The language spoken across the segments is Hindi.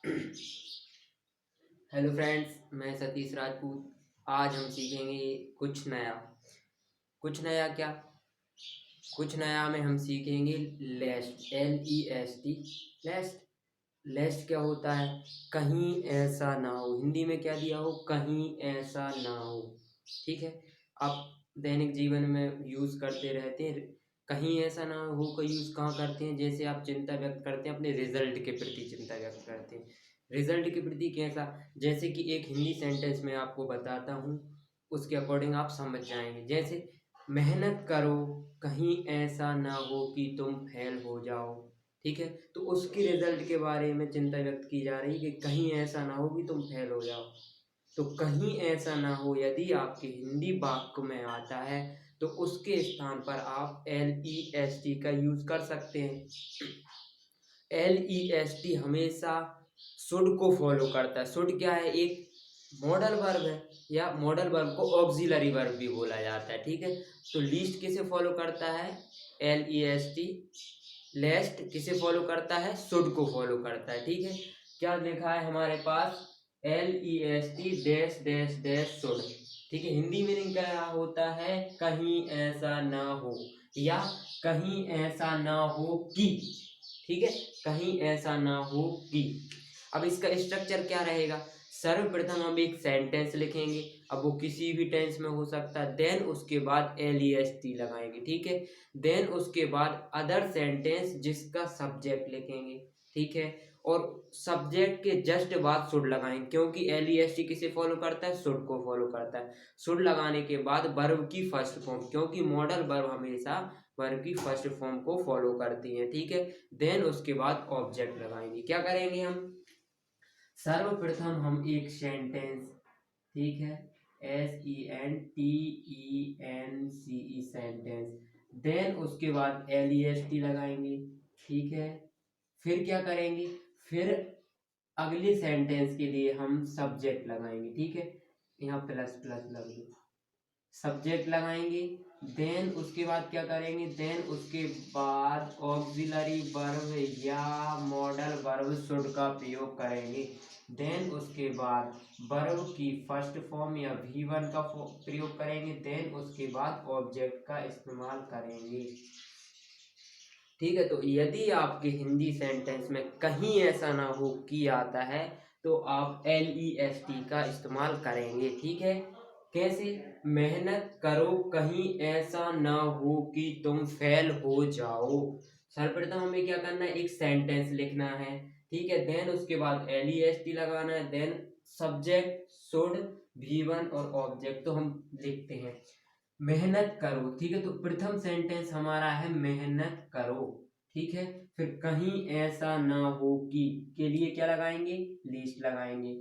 हेलो फ्रेंड्स, मैं सतीश राजपूत। आज हम सीखेंगे कुछ नया। कुछ नया क्या? कुछ नया में हम सीखेंगे लेस्ट, L E S T। लेस्ट। लेस्ट क्या होता है? कहीं ऐसा ना हो। हिंदी में क्या दिया हो? कहीं ऐसा ना हो। ठीक है। आप दैनिक जीवन में यूज़ करते रहते हैं। कहीं ऐसा ना हो का यूज़ कहाँ करते हैं? जैसे आप चिंता व्यक्त करते हैं, अपने रिजल्ट के प्रति चिंता व्यक्त करते हैं। रिजल्ट के प्रति कैसा? जैसे कि एक हिंदी सेंटेंस में आपको बताता हूँ, उसके अकॉर्डिंग आप समझ जाएंगे। जैसे मेहनत करो, कहीं ऐसा ना हो कि तुम फेल हो जाओ। ठीक है। तो उसकी रिजल्ट के बारे में चिंता व्यक्त की जा रही है कि कहीं ऐसा ना हो कि तुम फेल हो जाओ। तो कहीं ऐसा ना हो यदि आपके हिंदी वाक्य में आता है तो उसके स्थान पर आप LEST का यूज कर सकते हैं। LEST हमेशा शुड को फॉलो करता है। शुड क्या है? एक मॉडल वर्ब है, या मॉडल वर्ब को ऑक्सिलरी वर्ब भी बोला जाता है। ठीक है। तो लीस्ट किसे फॉलो करता है? LEST। लेस्ट किसे फॉलो करता है? शुड को फॉलो करता है। ठीक है। क्या लिखा है हमारे पास? LEST dash dash dash should. ठीक है। हिंदी मीनिंग क्या होता है? कहीं ऐसा ना हो, या कहीं ऐसा ना हो कि। ठीक है। कहीं ऐसा ना हो कि। अब इसका स्ट्रक्चर क्या रहेगा? सर्वप्रथम हम एक सेंटेंस लिखेंगे। अब वो किसी भी टेंस में हो सकता है। देन उसके बाद LEST लगाएंगे। ठीक है। देन उसके बाद अदर सेंटेंस जिसका सब्जेक्ट लिखेंगे। ठीक है। और सब्जेक्ट के जस्ट बाद शुड लगाएंगे, क्योंकि LEST किसे फॉलो करता है? शुड को फॉलो करता है। शुड लगाने के बाद वर्ब की फर्स्ट फॉर्म, क्योंकि मॉडल वर्ब हमेशा वर्ब की फर्स्ट फॉर्म को फॉलो करती है। ठीक है। देन उसके बाद ऑब्जेक्ट लगाएंगे। क्या करेंगे हम? सर्वप्रथम हम एक सेंटेंस, ठीक है, SENTENCE सेंटेंस। देन उसके बाद LEST लगाएंगे। ठीक है। फिर क्या करेंगे? फिर अगले सेंटेंस के लिए हम सब्जेक्ट लगाएंगे। ठीक है। यहाँ प्लस प्लस लग दो। सब्जेक्ट लगाएंगे। देन उसके बाद क्या करेंगे? देन उसके बाद ऑक्सिलरी वर्ब या मॉडल वर्ब शुड का प्रयोग करेंगे। देन उसके बाद वर्ब की फर्स्ट फॉर्म या V1 का प्रयोग करेंगे। देन उसके बाद ऑब्जेक्ट का इस्तेमाल करेंगे। ठीक है। तो यदि आपके हिंदी सेंटेंस में कहीं ऐसा ना हो कि आता है तो आप LEST का इस्तेमाल करेंगे। ठीक है। कैसे? मेहनत करो, कहीं ऐसा ना हो कि तुम फेल हो जाओ। सर्वप्रथम हमें क्या करना है? एक सेंटेंस लिखना है। ठीक है। देन उसके बाद LEST लगाना है। देन सब्जेक्ट, शुड, V1 और ऑब्जेक्ट। तो हम लिखते हैं मेहनत करो। ठीक है। तो प्रथम सेंटेंस हमारा है मेहनत करो। ठीक है। फिर कहीं ऐसा ना हो कि के लिए क्या लगाएंगे? लिस्ट लगाएंगे।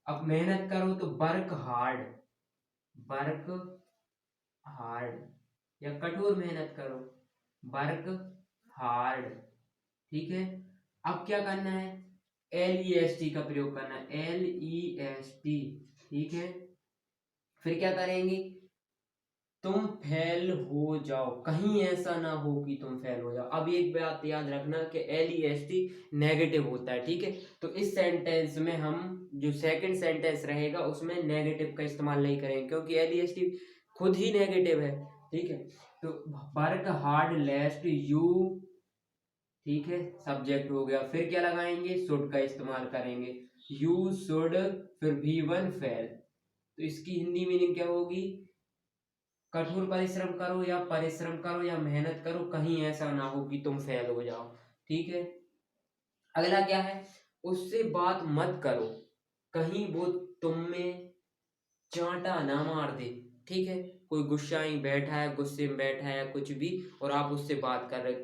अब मेहनत करो तो वर्क हार्ड। वर्क हार्ड, या कठोर मेहनत करो, वर्क हार्ड। ठीक है। अब क्या करना है? LEST का प्रयोग करना है। LEST। ठीक है। फिर क्या करेंगे? तुम फेल हो जाओ, कहीं ऐसा ना हो कि तुम फेल हो जाओ। अब एक बात याद रखना कि LEST नेगेटिव होता है। ठीक है। तो इस सेंटेंस में हम जो सेकंड सेंटेंस रहेगा उसमें नेगेटिव का इस्तेमाल नहीं करेंगे, क्योंकि LEST खुद ही नेगेटिव है। ठीक है। तो वर्क हार्ड लेस्ट यू। ठीक है। सब्जेक्ट हो गया। फिर क्या लगाएंगे? शुड का इस्तेमाल करेंगे। यू शुड, फिर V1 फेल। तो इसकी हिंदी मीनिंग क्या होगी? कठोर परिश्रम करो, या परिश्रम करो, या मेहनत करो, कहीं ऐसा ना हो कि तुम फेल हो जाओ। ठीक है। अगला क्या है? उससे बात मत करो, कहीं वो तुम में चांटा ना मार दे। ठीक है। कोई गुस्सा ही बैठा है, गुस्से में बैठा है या कुछ भी, और आप उससे बात कर रहे हो,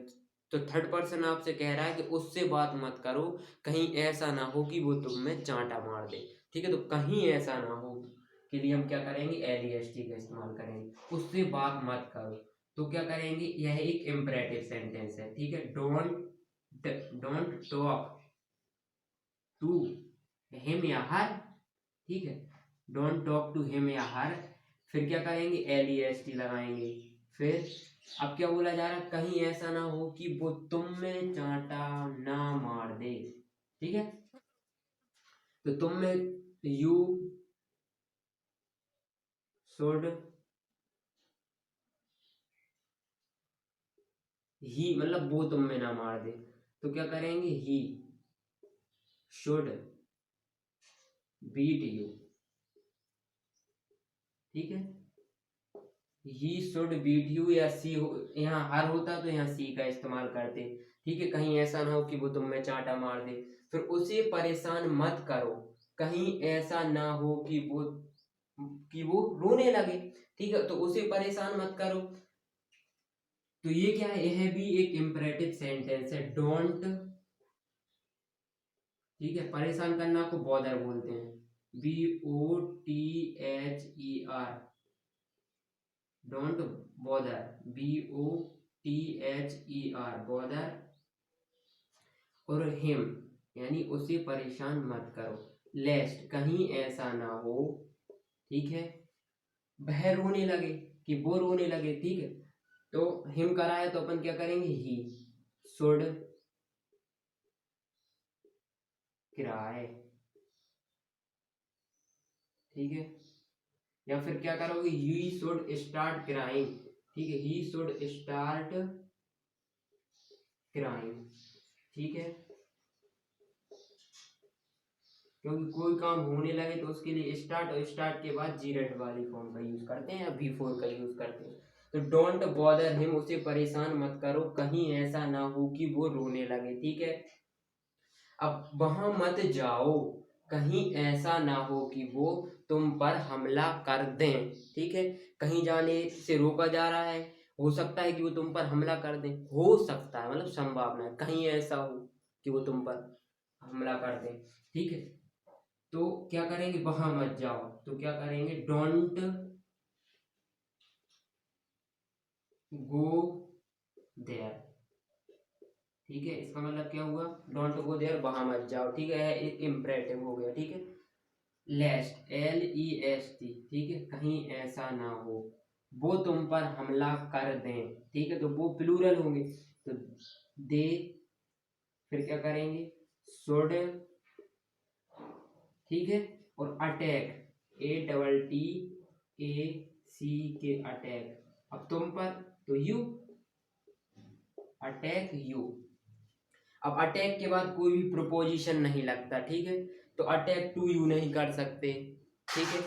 तो थर्ड पर्सन आपसे कह रहा है कि उससे बात मत करो, कहीं ऐसा ना हो कि वो तुम में चांटा मार दे। ठीक है। तो कहीं ऐसा ना हो के लिए हम क्या करेंगे? LEST का इस्तेमाल करेंगे। उससे बात मत करो। तो क्या करेंगे? यह एक इम्परेटिव सेंटेंस है। ठीक है। डोंट टॉक टू हिम या हर। ठीक है। डोंट टॉक टू हिम या हर। फिर क्या करेंगे? LEST लगाएंगे। फिर अब क्या बोला जा रहा है? कहीं ऐसा ना हो कि वो तुम में चांटा ना मार दे। ठीक है। तो तुम में यू शुड, ही मतलब वो तुम में ना मार दे, तो क्या करेंगे, ही शुड बीट यू। ठीक है, ही शुड बीट यू, या सी यहाँ हर होता तो यहाँ सी का इस्तेमाल करते। ठीक है, कहीं ऐसा ना हो कि वो तुम में चांटा मार दे। फिर उसे परेशान मत करो, कहीं ऐसा ना हो कि वो रोने लगे। ठीक है, तो उसे परेशान मत करो, तो ये क्या है, यह भी एक इम्परेटिव सेंटेंस है, डोंट। ठीक है, परेशान करना को बॉदर बोलते हैं, BOTHER, don't bother, BOTHER, bother. और हिम यानी उसे परेशान मत करो, लेस्ट कहीं ऐसा ना हो, ठीक है, वह रोने लगे, कि वो रोने लगे। ठीक है, तो हिम करा है तो अपन क्या करेंगे, ही शुड क्राई। ठीक है, या फिर क्या करोगे, ही शुड स्टार्ट क्राइंग। ठीक है, ही शुड स्टार्ट क्राइंग। ठीक है, क्योंकि कोई काम होने लगे तो उसके लिए स्टार्ट, और स्टार्ट के बाद जीरेट वाली फॉर्म का यूज करते हैं या B4 का यूज करते हैं। तो डोंट बॉदर हिम, उसे परेशान मत करो, कहीं ऐसा ना हो कि वो रोने लगे। ठीक है, अब वहां मत जाओ, कहीं ऐसा ना हो कि वो तुम पर हमला कर दें। ठीक है, कहीं जाने से रोका जा रहा है, हो सकता है कि वो तुम पर हमला कर दें, हो सकता है मतलब संभावना है, कहीं ऐसा हो कि वो तुम पर हमला कर दें। ठीक है, तो क्या करेंगे, वहां मत जाओ, तो क्या करेंगे, डोंट गो देयर। ठीक है, इसका मतलब क्या हुआ, डोंट गो देयर, वहां मत जाओ। ठीक है, एक इम्परेटिव हो गया। ठीक है, लेस्ट, LEST, ठीक है, कहीं ऐसा ना हो वो तुम पर हमला कर दें। ठीक है, तो वो प्लूरल होंगे, तो दे, फिर क्या करेंगे, शुड। ठीक है, और अटैक, ATTAC, अटैक, अब तुम पर, तो यू, अटैक यू। अब अटैक के बाद कोई भी प्रोपोजिशन नहीं लगता। ठीक है, तो अटैक टू यू नहीं कर सकते। ठीक है,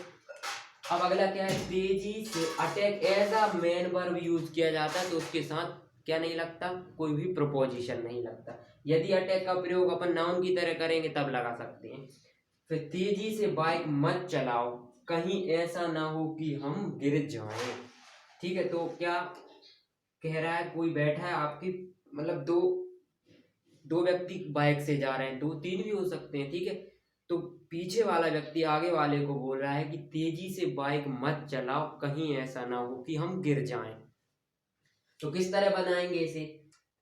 अब अगला क्या है, तेजी से, attack as a main verb use किया जाता है, तो उसके साथ क्या नहीं लगता, कोई भी प्रोपोजिशन नहीं लगता। यदि अटैक का प्रयोग अपन नाउन की तरह करेंगे तब लगा सकते हैं। फिर तेजी से बाइक मत चलाओ, कहीं ऐसा ना हो कि हम गिर जाएं। ठीक है, तो क्या कह रहा है, कोई बैठा है आपकी, मतलब दो व्यक्ति बाइक से जा रहे हैं, दो तीन भी हो सकते हैं। ठीक है, तो पीछे वाला व्यक्ति आगे वाले को बोल रहा है कि तेजी से बाइक मत चलाओ, कहीं ऐसा ना हो कि हम गिर जाएं। तो किस तरह बनाएंगे इसे,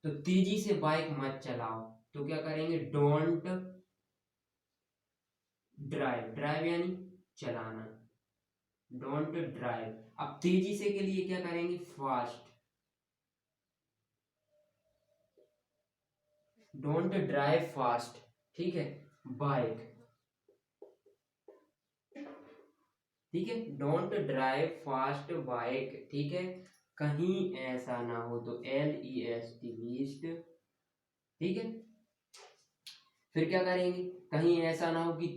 तो तेजी से बाइक मत चलाओ, तो क्या करेंगे, डोंट ड्राइव, ड्राइव यानी चलाना, डोंट ड्राइव। अब तेजी से के लिए क्या करेंगे, फास्ट, डोंट ड्राइव फास्ट। ठीक है, बाइक। ठीक है, डोंट ड्राइव फास्ट बाइक। ठीक है, कहीं ऐसा ना हो, तो LEST, लीस्ट। ठीक है, फिर क्या करेंगे, कहीं ऐसा ना हो कि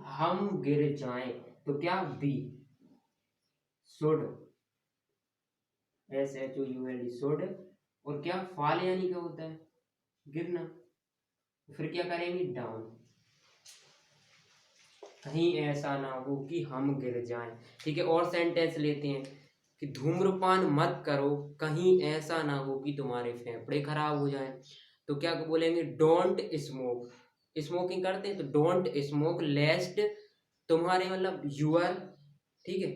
हम गिर जाएं, तो क्या, बी शुड, SHOULD, शुड। और क्या, फॉल यानी क्या होता है, गिरना, फिर क्या करेंगे, डाउन, कहीं ऐसा ना हो कि हम गिर जाएं। ठीक है, और सेंटेंस लेते हैं कि धूम्रपान मत करो, कहीं ऐसा ना हो कि तुम्हारे फेफड़े खराब हो जाएं, तो क्या बोलेंगे, डोंट स्मोक। स्मोकिंग करते हैं तो डोंट स्मोक, लेस्ट तुम्हारे मतलब यूअर, ठीक है,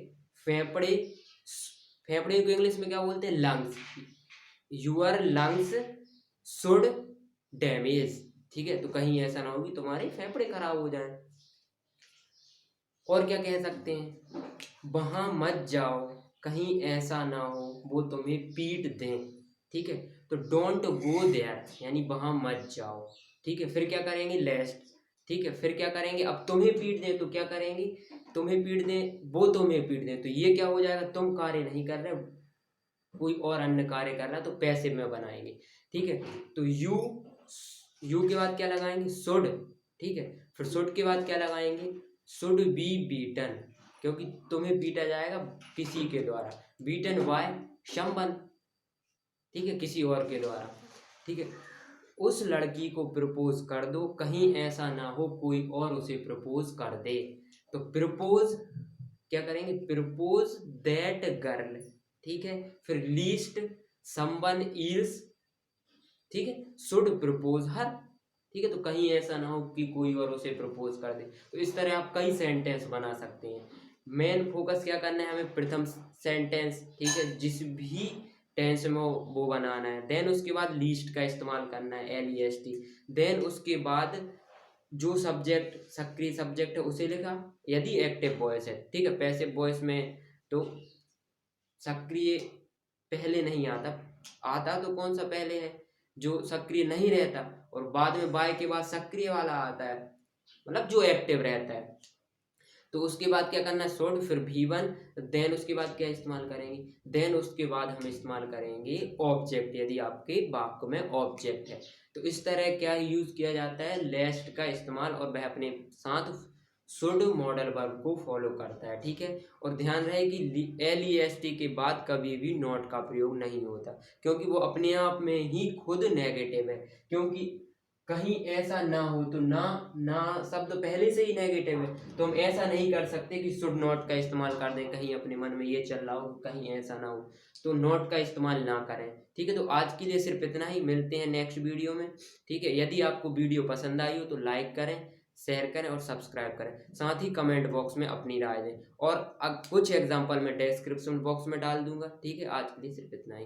फेफड़े, फेफड़े को इंग्लिश में क्या बोलते हैं, lungs, your lungs should damage. ठीक है, तो कहीं ऐसा ना हो कि तुम्हारे फेफड़े खराब हो जाएं। और क्या कह सकते हैं, वहां मत जाओ, कहीं ऐसा ना हो वो तुम्हें पीट दें। ठीक है, तो डोंट गो देयर यानी वहां मत जाओ। ठीक है, फिर क्या करेंगे, लेस्ट, ठीक है। फिर क्या करेंगे, अब तुम्हें पीट दें तो क्या करेंगे, तुम्हें पीट दें, वो तुम्हें पीट दें, तो ये क्या हो जाएगा, तुम कार्य नहीं कर रहे, कोई और अन्य कार्य कर रहा है, तो पैसिव में बनाएंगे। ठीक है। तो यू के बाद क्या लगाएंगे, शुड। ठीक है। फिर शुड के बाद क्या लगाएंगे, शुड बी बीटन, क्योंकि तुम्हें पीटा जाएगा किसी के द्वारा, बीटन बाय समवन, ठीक है, किसी और के द्वारा। ठीक है। उस लड़की को प्रपोज कर दो, कहीं ऐसा ना हो कोई और उसे प्रपोज कर दे। तो प्रपोज क्या करेंगे, प्रपोज दैट गर्ल। ठीक है। फिर लीस्ट समवन इल्स, ठीक है, शुड प्रपोज हर। ठीक है। तो कहीं ऐसा ना हो कि कोई और उसे प्रपोज कर दे। तो इस तरह आप कई सेंटेंस बना सकते हैं। मेन फोकस क्या करना है हमें, प्रथम सेंटेंस, ठीक है, जिस भी टेंस में वो बनाना है। देन उसके बाद लीस्ट का इस्तेमाल करना है, LEST। देन उसके बाद जो सब्जेक्ट सक्रिय सब्जेक्ट है उसे लिखा, यदि एक्टिव वॉइस है। ठीक है। पैसिव वॉइस में तो सक्रिय पहले नहीं आता, आता तो कौन सा पहले है, जो सक्रिय नहीं रहता, और बाद में बाय के बाद सक्रिय वाला आता है, मतलब जो एक्टिव रहता है। तो उसके बाद क्या करना है, शुड, फिर V1। देन उसके बाद क्या इस्तेमाल करेंगे, देन उसके बाद हम इस्तेमाल करेंगे ऑब्जेक्ट, यदि आपके वाक्य में ऑब्जेक्ट है। तो इस तरह क्या यूज किया जाता है, लेस्ट का इस्तेमाल, और वह अपने साथ शुड मॉडल वर्ब को फॉलो करता है। ठीक है। और ध्यान रहे कि LEST के बाद कभी भी नॉट का प्रयोग नहीं होता, क्योंकि वो अपने आप में ही खुद नेगेटिव है। क्योंकि कहीं ऐसा ना हो, तो ना ना शब्द पहले से ही नेगेटिव है, तो हम ऐसा नहीं कर सकते कि शुड नॉट का इस्तेमाल कर दें, कहीं अपने मन में ये चल रहा हो, कहीं ऐसा ना हो, तो नॉट का इस्तेमाल ना करें। ठीक है। तो आज के लिए सिर्फ इतना ही, मिलते हैं नेक्स्ट वीडियो में। ठीक है। यदि आपको वीडियो पसंद आई हो तो लाइक करें, शेयर करें और सब्सक्राइब करें। साथ ही कमेंट बॉक्स में अपनी राय दें, और कुछ एग्जाम्पल मैं डिस्क्रिप्शन बॉक्स में डाल दूंगा। ठीक है। आज के लिए सिर्फ इतना ही।